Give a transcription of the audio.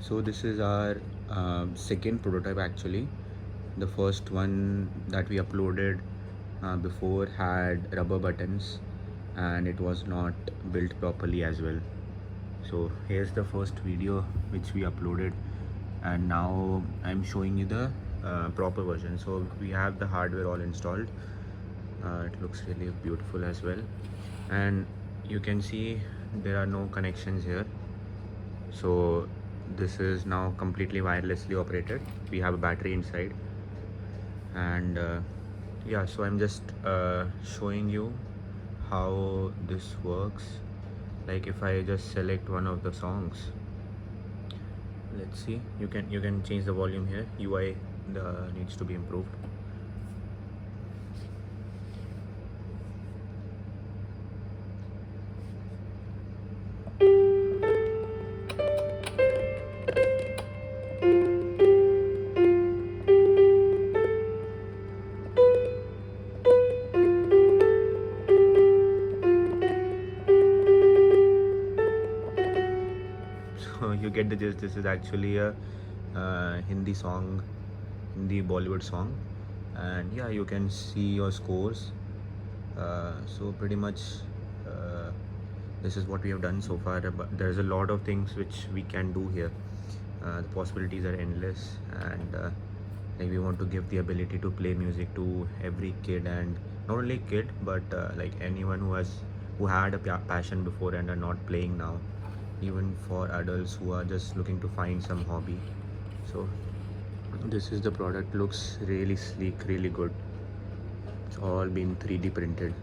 So this is our second prototype actually. The first one that we uploaded before had rubber buttons and it was not built properly as well. So here's the first video which we uploaded, and now I'm showing you the proper version. So we have the hardware all installed. It looks really beautiful as well, and you can see there are no connections here. So this is now completely wirelessly operated. We have a battery inside, and yeah, so I'm just showing you how this works. Like if I just select one of the songs, let's see, you can change the volume here. UI needs to be improved. So you get the gist. This is actually a Hindi song, Hindi Bollywood song, and yeah, you can see your scores. So pretty much this is what we have done so far, but there's a lot of things which we can do here. The possibilities are endless, and like we want to give the ability to play music to every kid, and not only kid but like anyone who had a passion before and are not playing now, even for adults who are just looking to find some hobby. So this is the product. Looks really sleek, really good. It's all been 3D printed.